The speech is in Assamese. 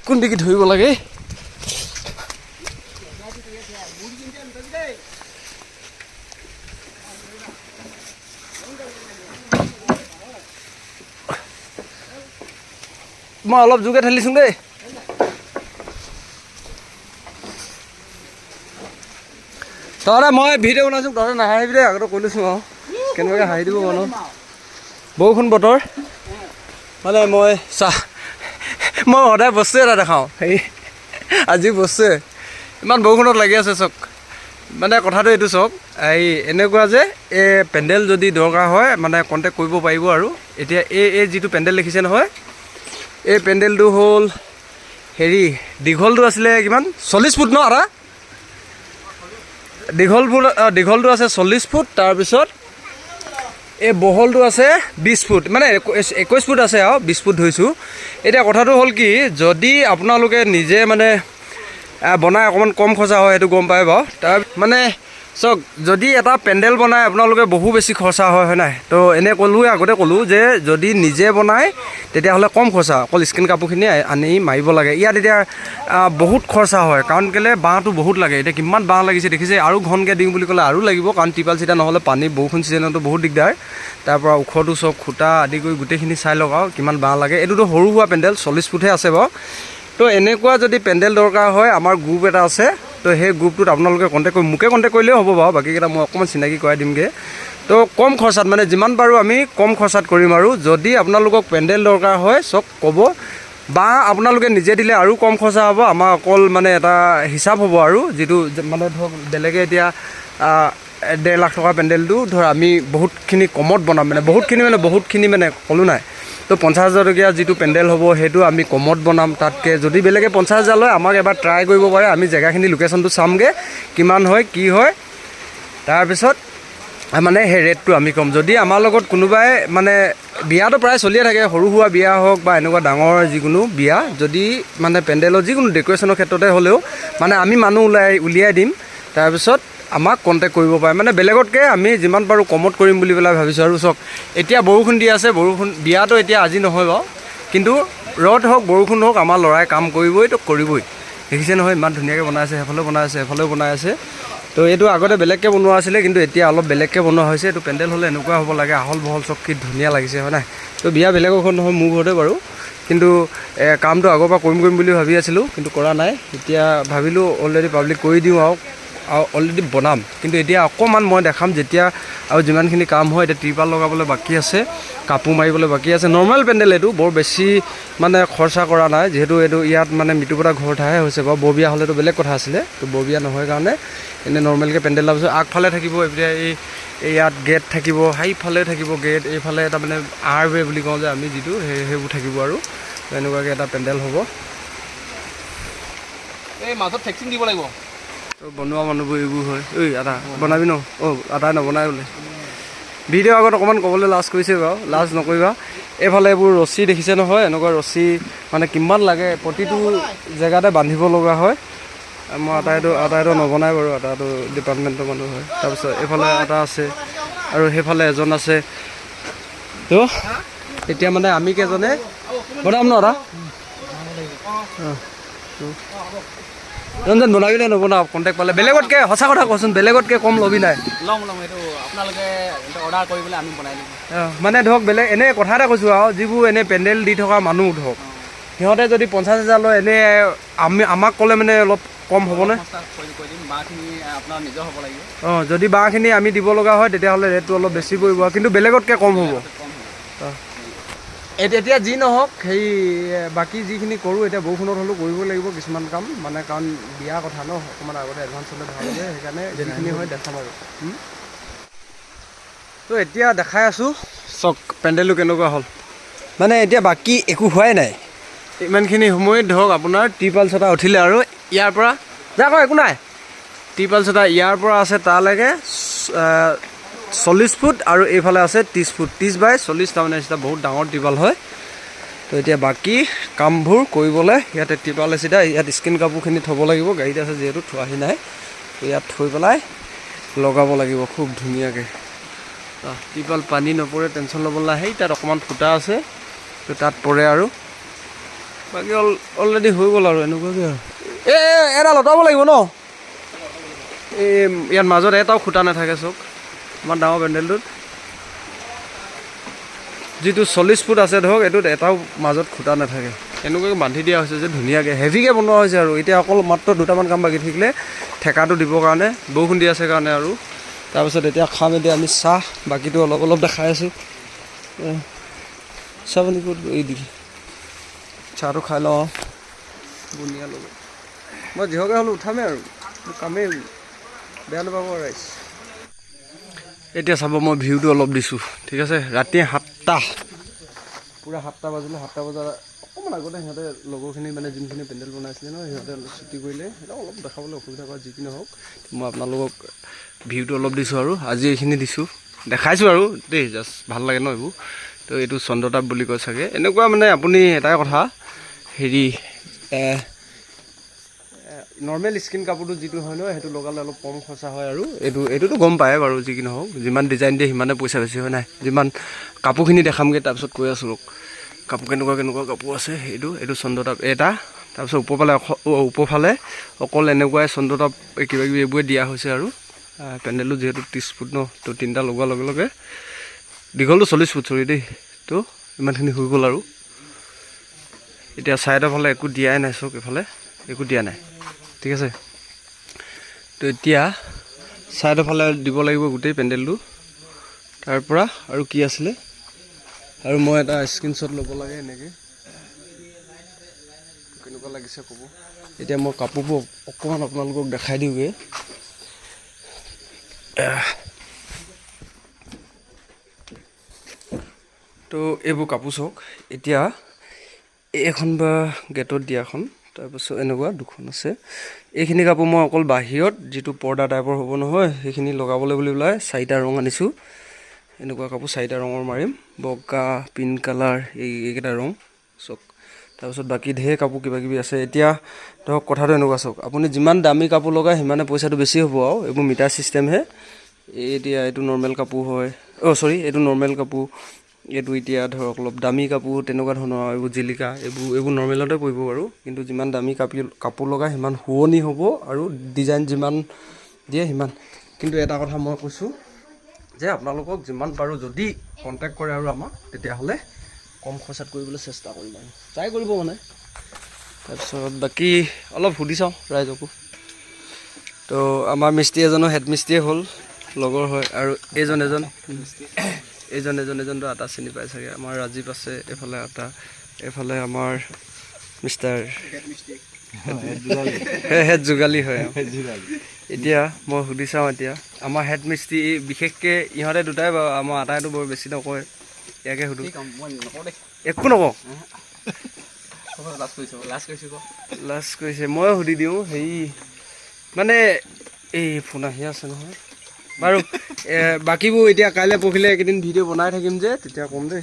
কোনদিকে ধৰিব লাগে মই অলপ জোকে ঠেলিছোঁ দেই তহঁতে মই ভিডিঅ' বনাইছোঁ তহঁতে নাহাঁহিবি দেই আগতে কৈ লৈছোঁ আৰু কেনেবাকৈ হাঁহি দিব মানুহ বৰষুণ বতৰ মানে মই সদায় বস্তু এটা দেখাওঁ সেই আজি বস্তুৱে ইমান বৰষুণত লাগি আছে চাওক মানে কথাটো এইটো চাওক এই এনেকুৱা যে এই পেণ্ডেল যদি দৰকাৰ হয় মানে কণ্টেক্ট কৰিব পাৰিব আৰু এতিয়া এই যিটো পেণ্ডেল দেখিছে নহয় এই পেণ্ডেলটো হ'ল হেৰি দীঘলটো আছিলে কিমান 40 ফুট ন আধা দীঘলটো আছে 40 ফুট তাৰপিছত এই বহলটো আছে 20 ফুট মানে 21 ফুট আছে আৰু 20 ফুট ধৰিছোঁ এতিয়া কথাটো হ'ল কি যদি আপোনালোকে নিজে মানে বনাই অকণমান কম খৰচা হয় সেইটো গম পায় বাৰু তাৰ মানে চাওক যদি এটা পেণ্ডেল বনাই আপোনালোকে বহু বেছি খৰচা হয় নাই তো এনে আগতে ক'লোঁ যে যদি নিজে বনায় তেতিয়াহ'লে কম খৰচা অকল স্কিন কাপোৰখিনি আনি মাৰিব লাগে ইয়াত এতিয়া বহুত খৰচা হয় কাৰণ কেলৈ বাঁহটো বহুত লাগে এতিয়া কিমান বাঁহ লাগিছে দেখিছে আৰু ঘনকৈ দিওঁ বুলি ক'লে আৰু লাগিব কাৰণ টিপাল চিটা নহ'লে পানী বৰষুণ ছিজনতো বহুত দিগদাৰ তাৰপৰা ওখটো চব খুটা আদি কৰি গোটেইখিনি চাই লওক আৰু কিমান বাঁহ লাগে এইটোতো সৰু সুৰা পেণ্ডেল 40 ফুটহে আছে বাৰু তো এনেকুৱা যদি পেণ্ডেল দৰকাৰ হয় আমাৰ গ্ৰুপ এটা আছে তো সেই গ্ৰুপটোত আপোনালোকে মোকে কণ্টেক্ট কৰিলেও হ'ব বাৰু বাকীকেইটা মই অকণমান চিনাকি কৰাই দিমগৈ তো কম খৰচাত মানে যিমান পাৰোঁ আমি কম খৰচাত কৰিম আৰু যদি আপোনালোকক পেণ্ডেল দৰকাৰ হয় চব ক'ব বা আপোনালোকে নিজে দিলে আৰু কম খৰচা হ'ব আমাৰ অকল মানে এটা হিচাপ হ'ব আৰু যিটো মানে ধৰক বেলেগে এতিয়া 1.5 লাখ টকা পেণ্ডেলটো ধৰ আমি বহুতখিনি কমত বনাম মানে বহুতখিনি মানে ক'লোঁ নাই তো 50,000 টকীয়া যিটো পেণ্ডেল হ'ব সেইটো আমি কমত বনাম তাতকৈ যদি বেলেগে 50,000 লয় আমাক এবাৰ ট্ৰাই কৰিব পাৰে আমি জেগাখিনি লোকেশ্যনটো চামগৈ কিমান হয় কি হয় তাৰপিছত মানে সেই ৰেটটো আমি ক'ম যদি আমাৰ লগত কোনোবাই মানে বিয়াটো প্ৰায় চলিয়ে থাকে সৰু সুৰা বিয়া হওক বা এনেকুৱা ডাঙৰ যিকোনো বিয়া যদি মানে পেণ্ডেলৰ যিকোনো ডেক'ৰেশ্যনৰ ক্ষেত্ৰতে হ'লেও মানে আমি মানুহ উলিয়াই দিম তাৰপিছত আমাক কণ্টেক্ট কৰিব পাৰে মানে বেলেগতকৈ আমি যিমান পাৰোঁ কমত কৰিম বুলি পেলাই ভাবিছোঁ আৰু চাওক এতিয়া বৰষুণ দি আছে বিয়াটো এতিয়া আজি নহয় বাৰু কিন্তু ৰ'দ হওক বৰষুণ হওক আমাৰ ল'ৰাই কাম কৰিবই তো কৰিবই দেখিছে নহয় ইমান ধুনীয়াকৈ বনাই আছে সেইফালেও বনাই আছে এফালেও বনাই আছে তো এইটো আগতে বেলেগকৈ বনোৱা আছিলে কিন্তু এতিয়া অলপ বেলেগকৈ বনোৱা হৈছে এইটো পেণ্ডেল হ'লে এনেকুৱা হ'ব লাগে আহল বহল চব কি ধুনীয়া লাগিছে হয় নাই তো বিয়া বেলেগৰ ঘৰত নহয় মোৰ ঘৰতে বাৰু কিন্তু কামটো আগৰ পৰা কৰিম বুলি ভাবি আছিলোঁ কিন্তু কৰা নাই এতিয়া ভাবিলোঁ অলৰেডি পাব্লিক কৰি দিওঁ আৰু অলৰেডি বনাম কিন্তু এতিয়া অকণমান মই দেখাম যেতিয়া আৰু যিমানখিনি কাম হয় এতিয়া ত্ৰিপাল লগাবলৈ বাকী আছে কাপোৰ মাৰিবলৈ বাকী আছে নৰ্মেল পেণ্ডেল এইটো বৰ বেছি মানে খৰচা কৰা নাই যিহেতু এইটো ইয়াত মানে মৃত্যুপতা ঘৰ ঠাইহে হৈছে বাৰু বৰবিয়া হ'লেতো বেলেগ কথা আছিলে তো বৰবিয়া নহয় কাৰণে এনেই নৰ্মেলকৈ পেণ্ডেল তাৰপিছত আগফালে থাকিব এতিয়া ইয়াত গেট থাকিব সেইফালে থাকিব গেট এইফালে এটা মানে আৰৱে বুলি কওঁ যে আমি যিটো সেইবোৰ থাকিব আৰু এনেকুৱাকৈ এটা পেণ্ডেল হ'ব এই মাজত ফেক্সিং দিব লাগিব তো বনোৱা মানুহবোৰ এইবোৰ হয় ঐ আদা বনাবি ন আদাই নবনাই বোলে ভিডিঅ' আগত অকণমান ক'বলৈ লাজ কৰিছে বাৰু লাজ নকৰিবা এইফালে এইবোৰ ৰছী দেখিছে নহয় এনেকুৱা ৰছী মানে কিমান লাগে প্ৰতিটো জেগাতে বান্ধিব লগা হয় মই আটাইটো নবনাই বাৰু আটাইটো ডিপাৰ্টমেণ্টৰ মানুহ হয় তাৰপিছত এইফালে এটা আছে আৰু সেইফালে এজন আছে তো এতিয়া মানে আমি কেইজনে বনাম ন আদা ৰঞ্জন বনাবি নে নবনাও কণ্টেক্ট পালে বেলেগতকৈ সঁচা কথা কচোন বেলেগতকৈ কম ল'বি নাই ল'ম এইটো আপোনালোকে অৰ্ডাৰ কৰি পেলাই আমি বনাই দিম মানে ধৰক বেলেগ এনেই কথা এটা কৈছোঁ আৰু যিবোৰ এনেই পেণ্ডেল দি থকা মানুহ ধৰক সিহঁতে যদি 50,000 লয় এনেই আমাক ক'লে মানে অলপ কম হ'বনে যদি বাঁহখিনি আমি দিব লগা হয় তেতিয়াহ'লে ৰেটটো অলপ বেছি পৰিব কিন্তু বেলেগতকৈ কম হ'ব এতিয়া যি নহওক সেই বাকী যিখিনি কৰোঁ এতিয়া বৰষুণত হ'লেও কৰিব লাগিব কিছুমান কাম মানে কাৰণ বিয়া কথা ন অকণমান আগতে এডভান্স হ'লে ভাল হ'ব সেইকাৰণে যিখিনি হয় দেখাম আৰু তো এতিয়া দেখাই আছোঁ চক পেণ্ডেলটো কেনেকুৱা হ'ল মানে এতিয়া বাকী একো হোৱাই নাই ইমানখিনি সময়ত ধৰক আপোনাৰ ত্ৰিপাল ছটা উঠিলে আৰু ইয়াৰ পৰা যাক একো নাই ত্ৰিপাল ছটা ইয়াৰ পৰা আছে তালৈকে 40 ফুট আৰু এইফালে আছে 30 ফুট 30 বাই 40 তাৰমানে এটা বহুত ডাঙৰ ত্ৰিপাল হয় তো এতিয়া বাকী কামবোৰ কৰিবলৈ ইয়াতে ত্ৰিপাল চিধা ইয়াত স্কিন কাপোৰখিনি থ'ব লাগিব গাড়ীত আছে যিহেতু থোৱাহি নাই ইয়াত থৈ পেলাই লগাব লাগিব খুব ধুনীয়াকৈ ত্ৰিপাল পানী নপৰে টেনশ্যন ল'ব নালাগে তাত অকণমান ফুটা আছে তো তাত পৰে আৰু বাকী অলৰেডি হৈ গ'ল আৰু এনেকুৱাকৈ আৰু এডাল লতাব লাগিব ন এই ইয়াত মাজত এটাও খুটা নাথাকে চক আমাৰ ডাঙৰ পেণ্ডেলটোত যিটো 40 ফুট আছে ধৰক এইটোত এটাও মাজত খুটা নাথাকে এনেকুৱাকৈ বান্ধি দিয়া হৈছে যে ধুনীয়াকৈ হেভিকৈ বনোৱা হৈছে আৰু এতিয়া অকল মাত্ৰ দুটামান কাম বাকী থাকিলে ঠেকাটো দিবৰ কাৰণে বৰষুণ দি আছে কাৰণে আৰু তাৰপিছত এতিয়া খাম এতিয়া আমি চাহ বাকীটো অলপ অলপ দেখাই আছোঁ চাহ পানী ক'ত এই দি চাহটো খাই লওঁ বুনিয়া লগত মই যিহকে হ'লেও উঠামেই আৰু মোৰ কামেই বেয়া নাপাব ৰাইজ এতিয়া চাব মই ভিউটো অলপ দিছোঁ ঠিক আছে ৰাতি 7টা পূৰা 7টা বাজিলে 7টা বজাৰ অকণমান আগতে সিহঁতে লগৰখিনি মানে যোনখিনি পেণ্ডেল বনাইছিলে ন সিহঁতে ছুটি কৰিলে সেইটো অলপ দেখাবলৈ অসুবিধা কৰা যি কি নহওক মই আপোনালোকক ভিউটো অলপ দিছোঁ আৰু আজি এইখিনি দিছোঁ দেখাইছোঁ আৰু দেই জাষ্ট ভাল লাগে ন এইবোৰ তো এইটো চন্দ্ৰতাপ বুলি কয় চাগে এনেকুৱা মানে আপুনি এটাই কথা হেৰি নৰ্মেল স্কিন কাপোৰটো যিটো হয় ন সেইটো লগালে অলপ কম খৰচা হয় আৰু এইটোতো গম পায় বাৰু যি কি নহওক যিমান ডিজাইন দিয়ে সিমানে পইচা বেছি হয় নাই যিমান কাপোৰখিনি দেখামগৈ তাৰপিছত কৈ আছোঁ কাপোৰ কেনেকুৱা কাপোৰ আছে এইটো চন্দ্ৰতাপ এটা তাৰপিছত ওপৰফালে অকল এনেকুৱাই চন্দ্ৰতাপ কিবাকিবি এইবোৰে দিয়া হৈছে আৰু পেণ্ডেলটো যিহেতু 30 ফুট ন তো 3টা লগোৱাৰ লগে লগে দীঘলটো 40 ফুট চৰি দেই তো ইমানখিনি হৈ গ'ল আৰু এতিয়া ছাইডৰ ফালে একো দিয়াই নাই চক এইফালে একো দিয়া নাই ঠিক আছে তো এতিয়া ছাইডৰ ফালে দিব লাগিব গোটেই পেণ্ডেলটো তাৰপৰা আৰু কি আছিলে আৰু মই এটা স্ক্ৰীনশ্বট ল'ব লাগে এনেকৈ কেনেকুৱা লাগিছে ক'ব এতিয়া মই কাপোৰবোৰ অকণমান আপোনালোকক দেখাই দিওঁগৈ তো এইবোৰ কাপোৰ চাওক এতিয়া এইখন বা গেটত দিয়াখন তাৰপিছত এনেকুৱা দুখন আছে এইখিনি কাপোৰ মই অকল বাহিৰত যিটো পৰ্দা টাইপৰ হ'ব নহয় সেইখিনি লগাবলৈ বুলি ওলাই 4টা ৰং আনিছোঁ এনেকুৱা কাপোৰ 4টা ৰঙৰ মাৰিম বগা পিংক কালাৰ এইকেইটা ৰং চাওক তাৰপিছত বাকী ঢেৰ কাপোৰ কিবাকিবি আছে এতিয়া ধৰক কথাটো এনেকুৱা চাওক আপুনি যিমান দামী কাপোৰ লগায় সিমানে পইচাটো বেছি হ'ব আৰু এইবোৰ মিটাৰ ছিষ্টেমহে এতিয়া এইটো নৰ্মেল কাপোৰ হয় এইটো নৰ্মেল কাপোৰ এইটো এতিয়া ধৰক অলপ দামী কাপোৰ তেনেকুৱা ধৰণৰ এইবোৰ জিলিকা এইবোৰ নৰ্মেলতে পৰিব বাৰু কিন্তু যিমান দামী কাপোৰ লগায় সিমান শুৱনি হ'ব আৰু ডিজাইন যিমান দিয়ে সিমান কিন্তু এটা কথা মই কৈছোঁ যে আপোনালোকক যিমান পাৰোঁ যদি কণ্টেক্ট কৰে আৰু আমাক তেতিয়াহ'লে কম খৰচাত কৰিবলৈ চেষ্টা কৰিম আৰু ট্ৰাই কৰিব মানে তাৰপিছত বাকী অলপ সুধি চাওঁ ৰাইজকো তো আমাৰ মিস্ত্ৰী এজনো হেড মিস্ত্ৰীয়ে হ'ল লগৰ হয় আৰু এজনতো আটা চিনি পাই চাগে আমাৰ ৰাজীৱ আছে এইফালে আটা এইফালে আমাৰ মিষ্টাৰ হেড যোগালী হয় এতিয়া মই সুধি চাওঁ এতিয়া আমাৰ হেড মিস্ত্ৰী বিশেষকৈ ইহঁতে দুটাই বাৰু আমাৰ আটাইটো বৰ বেছি নকয় ইয়াকে সুধো একো নকওঁ লাষ্ট কৰিছে মই সুধি দিওঁ হেৰি মানে এই ফোন আহি আছে নহয় বাৰু বাকীবোৰ এতিয়া কাইলৈ পৰহিলৈ এইকেইদিন ভিডিঅ' বনাই থাকিম যে তেতিয়া ক'ম দেই